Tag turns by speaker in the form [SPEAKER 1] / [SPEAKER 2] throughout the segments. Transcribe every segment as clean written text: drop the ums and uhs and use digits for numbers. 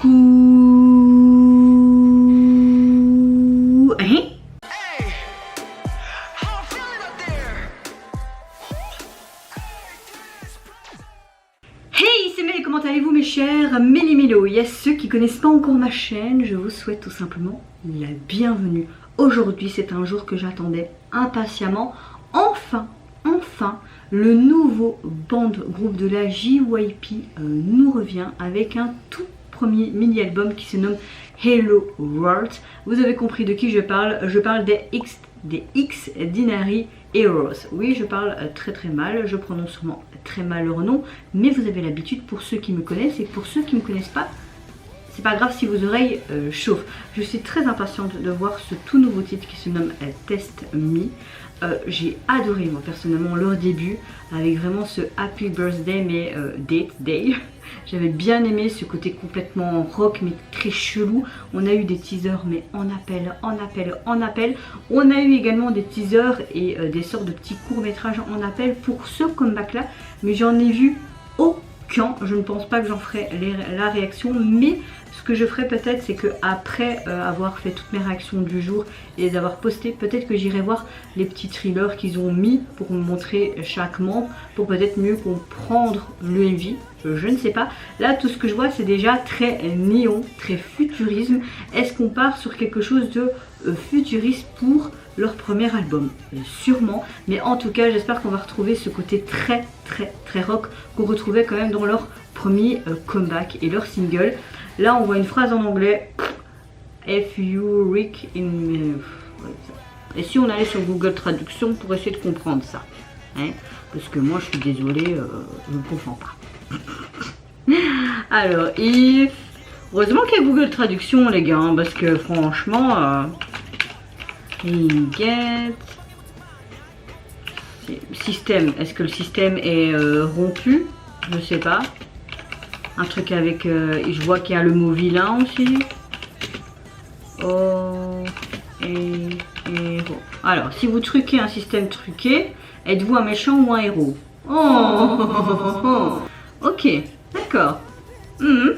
[SPEAKER 1] Coucou. Hein? Hey, c'est Mélie, comment allez-vous mes chers Méli-Mélo? Il y a ceux qui connaissent pas encore ma chaîne, je vous souhaite tout simplement la bienvenue. Aujourd'hui, c'est un jour que j'attendais impatiemment. Enfin, le nouveau band groupe de la JYP nous revient avec un tout premier mini-album qui se nomme Hello World. Vous avez compris de qui je parle des X-Dinary Heroes. Oui, je parle très mal, je prononce sûrement très mal leur nom, mais vous avez l'habitude pour ceux qui me connaissent, et pour ceux qui ne me connaissent pas, c'est pas grave si vos oreilles chauffent. Je suis très impatiente de voir ce tout nouveau titre qui se nomme Test Me. J'ai adoré moi personnellement leur début avec vraiment ce Happy Birthday mais Date Day. J'avais bien aimé ce côté complètement rock mais très chelou. On a eu des teasers mais en appel. On a eu également des teasers et des sortes de petits courts-métrages en appel pour ce comeback là, mais j'en ai vu aucun. Je ne pense pas que j'en ferai la réaction, mais ce que je ferai peut-être, c'est que après avoir fait toutes mes réactions du jour et les avoir postées, peut-être que j'irai voir les petits thrillers qu'ils ont mis pour me montrer chaque membre, pour peut-être mieux comprendre le MV. Je ne sais pas. Là, tout ce que je vois, c'est déjà très néon, très futurisme. Est-ce qu'on part sur quelque chose de futuriste pour leur premier album? Sûrement. Mais en tout cas, j'espère qu'on va retrouver ce côté très rock qu'on retrouvait quand même dans leur premier comeback et leur single. Là, on voit une phrase en anglais. If you Rick in... Et si on allait sur Google Traduction pour essayer de comprendre ça, hein? Parce que moi, je suis désolée, je ne comprends pas. Alors, if... Heureusement qu'il y a Google Traduction, les gars, hein, parce que franchement... Get... Système. Est-ce que le système est rompu? Je sais pas. Un truc avec... je vois qu'il y a le mot vilain aussi. Oh... Et... Héros. Alors, si vous truquez un système truqué, êtes-vous un méchant ou un héros? Oh, ok, d'accord. On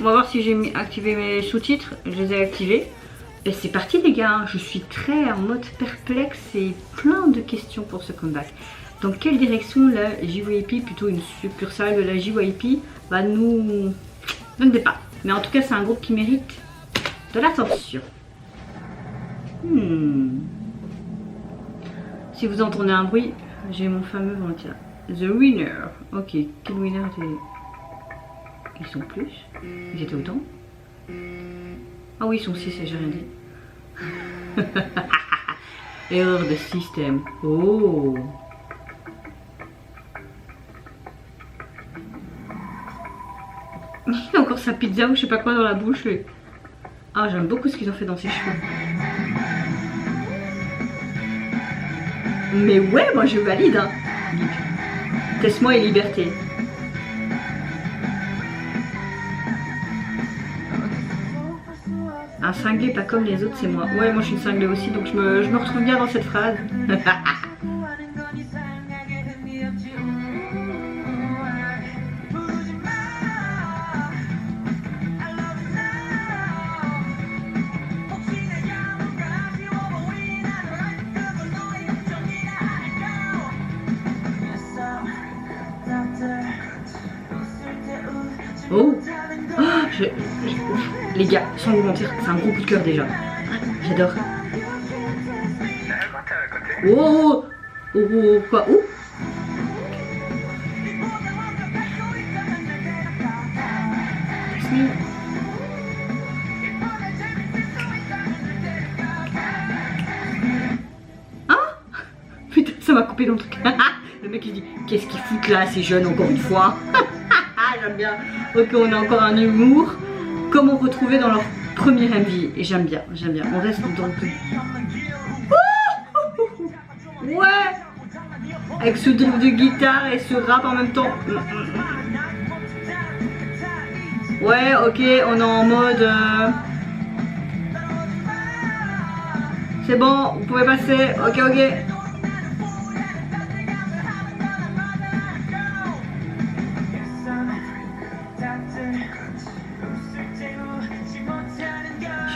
[SPEAKER 1] va voir si j'ai activé mes sous-titres. Je les ai activés. Et c'est parti les gars. Je suis très en mode perplexe et plein de questions pour ce comeback. Dans quelle direction la JYP, plutôt une succursale de la JYP, va nous... Je ne sais pas. Mais en tout cas, c'est un groupe qui mérite de l'attention. Si vous entendez un bruit, j'ai mon fameux ventilateur. The Winner. Ok, quel winner était... Ils sont plus. Ils étaient autant. Ah oui, ils sont 6 et j'ai rien dit. Erreur de système. Oh. Il a encore sa pizza ou je sais pas quoi dans la bouche. Ah, j'aime beaucoup ce qu'ils ont fait dans ses cheveux. Mais ouais, moi je valide. Hein. Teste-moi et liberté. Un cinglé pas comme les autres, c'est moi. Ouais, moi je suis une cinglée aussi, donc je me retrouve bien dans cette phrase. Oh, les gars, sans vous mentir, c'est un gros coup de cœur déjà. J'adore. Oh, quoi? Oh. Hein? Putain, ça m'a coupé dans le truc. Le mec il dit, qu'est-ce qu'ils foutent là, ces jeunes, encore une fois? J'aime bien. Ok, on a encore un humour comme on retrouvait dans leur premier MV. Et j'aime bien. On reste dans le truc. Ouais. Avec ce drift de guitare et ce rap en même temps. Ouais, ok, on est en mode... C'est bon, vous pouvez passer. Ok.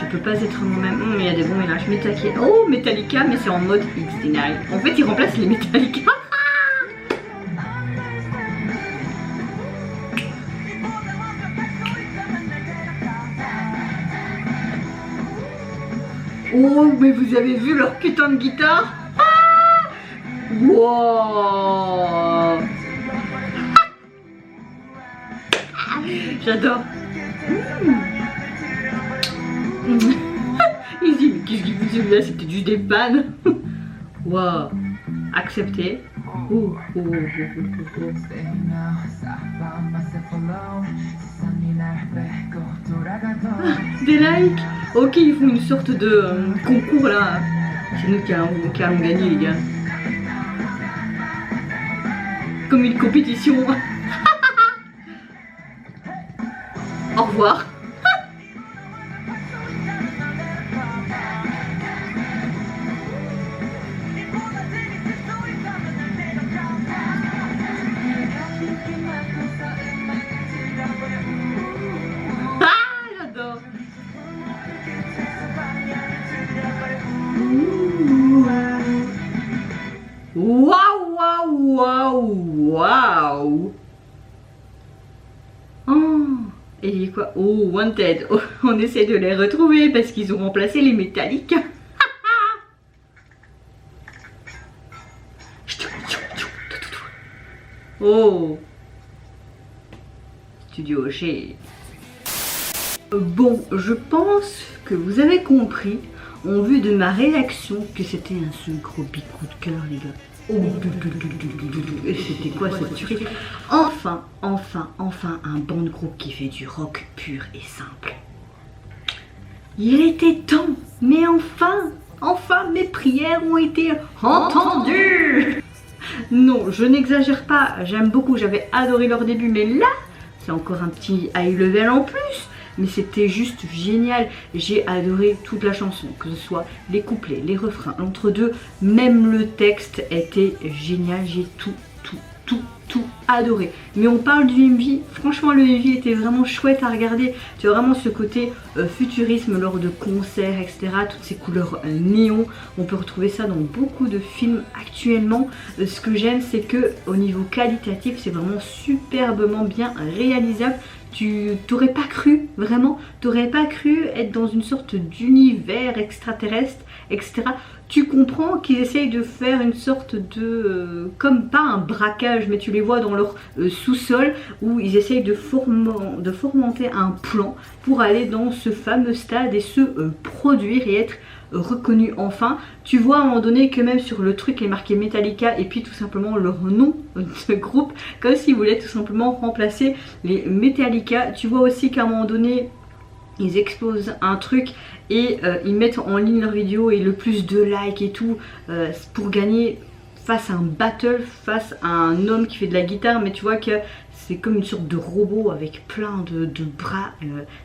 [SPEAKER 1] je peux pas être moi-même. Il y a des bons mélanges. Metallica. Oh, Metallica, mais c'est en mode X-Deny. En fait, ils remplacent les Metallica. Oh, mais vous avez vu leur putain de guitare? Ah, wow. J'adore. Il dit, mais qu'est-ce qu'il fait celui-là? C'était juste des pannes. Waouh. Accepté. Des likes. Ok, ils font une sorte de concours là. C'est nous qui allons gagner, les gars. Comme une compétition. Au revoir. J'adore. Waouh, waouh, waouh, waouh. Oh, et il dit quoi? Oh, Wanted. Oh, on essaie de les retrouver parce qu'ils ont remplacé les Metallica. Oh, Studio G. Bon, je pense que vous avez compris, en vue de ma réaction, que c'était un seul gros big coup de cœur, les gars. Oh, c'était quoi cette tuerie? Enfin, un band groupe qui fait du rock pur et simple. Il était temps, mais enfin mes prières ont été entendues. Non, je n'exagère pas, j'aime beaucoup, j'avais adoré leur début, mais là, c'est encore un petit high level en plus. Mais c'était juste génial, j'ai adoré toute la chanson, que ce soit les couplets, les refrains, l'entre-deux, même le texte était génial, j'ai tout adoré. Mais on parle du MV, franchement le MV était vraiment chouette à regarder, tu as vraiment ce côté futurisme lors de concerts, etc. Toutes ces couleurs néon, on peut retrouver ça dans beaucoup de films actuellement. Ce que j'aime, c'est que au niveau qualitatif, c'est vraiment superbement bien réalisable. Tu t'aurais pas cru, vraiment, t'aurais pas cru être dans une sorte d'univers extraterrestre, etc. Tu comprends qu'ils essayent de faire une sorte de, comme pas un braquage, mais tu les vois dans leur sous-sol où ils essayent de fomenter un plan pour aller dans ce fameux stade et se produire et être reconnu enfin. Tu vois à un moment donné que même sur le truc est marqué Metallica et puis tout simplement leur nom de groupe, comme s'ils voulaient tout simplement remplacer les Metallica. Tu vois aussi qu'à un moment donné ils exposent un truc et ils mettent en ligne leur vidéo et le plus de likes et tout pour gagner face à un battle, face à un homme qui fait de la guitare, mais tu vois que c'est comme une sorte de robot avec plein de bras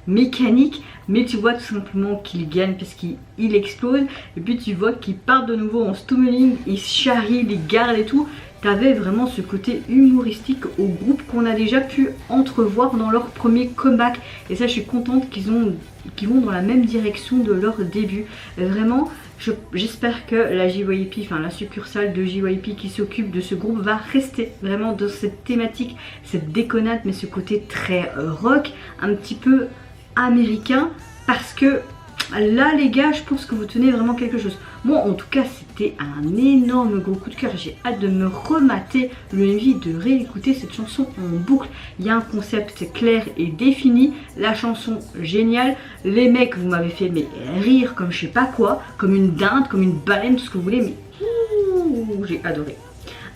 [SPEAKER 1] mécaniques, mais tu vois tout simplement qu'il gagne parce qu'il explose, et puis tu vois qu'il part de nouveau en stumbling, il charrie les gardes et tout. T'avais vraiment ce côté humoristique au groupe qu'on a déjà pu entrevoir dans leur premier comeback, et ça je suis contente qu'ils vont dans la même direction de leur début. Vraiment j'espère que la JYP, enfin la succursale de JYP qui s'occupe de ce groupe va rester vraiment dans cette thématique, cette déconnade, mais ce côté très rock, un petit peu américain, parce que là les gars, je pense que vous tenez vraiment quelque chose. Moi en tout cas c'était un énorme gros coup de cœur, j'ai hâte de me remater le MV, de réécouter cette chanson en boucle. Il y a un concept clair et défini, la chanson géniale, les mecs vous m'avez fait mais rire comme je sais pas quoi, comme une dinde, comme une baleine, tout ce que vous voulez, mais j'ai adoré.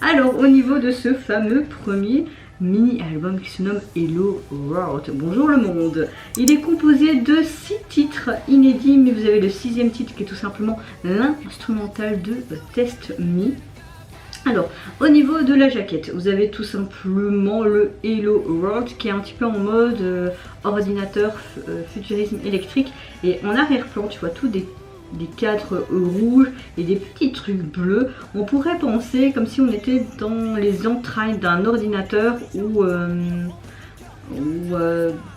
[SPEAKER 1] Alors au niveau de ce fameux premier mini-album qui se nomme Hello World, bonjour le monde. Il est composé de 6 titres inédits, mais vous avez le 6e titre qui est tout simplement l'instrumental de Test Me. Alors, au niveau de la jaquette, vous avez tout simplement le Hello World qui est un petit peu en mode ordinateur, futurisme électrique, et en arrière-plan tu vois tout des cadres rouges et des petits trucs bleus. On pourrait penser comme si on était dans les entrailles d'un ordinateur ou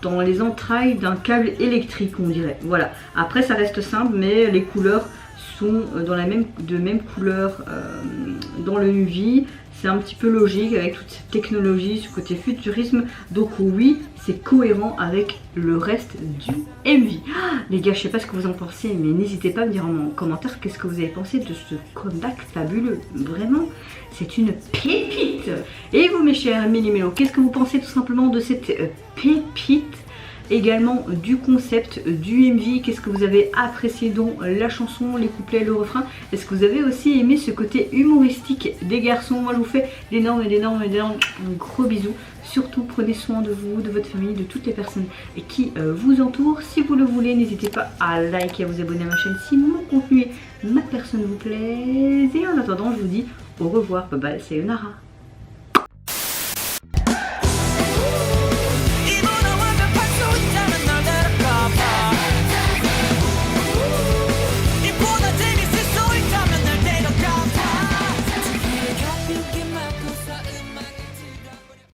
[SPEAKER 1] dans les entrailles d'un câble électrique, on dirait. Voilà. Après, ça reste simple, mais les couleurs sont de même couleur dans le UV. C'est un petit peu logique avec toute cette technologie, ce côté futurisme. Donc oui, c'est cohérent avec le reste du MV. Ah, les gars, je sais pas ce que vous en pensez, mais n'hésitez pas à me dire en commentaire qu'est-ce que vous avez pensé de ce comeback fabuleux. Vraiment, c'est une pépite. Et vous, mes chers Méli-Mélo, qu'est-ce que vous pensez tout simplement de cette pépite? Également du concept du MV, qu'est-ce que vous avez apprécié dans la chanson, les couplets, le refrain? Est-ce que vous avez aussi aimé ce côté humoristique des garçons? Moi je vous fais d'énormes gros bisous. Surtout prenez soin de vous, de votre famille, de toutes les personnes qui vous entourent. Si vous le voulez, n'hésitez pas à liker, à vous abonner à ma chaîne si mon contenu et ma personne vous plaisent. Et en attendant, je vous dis au revoir, bye bye, c'est Sayonara.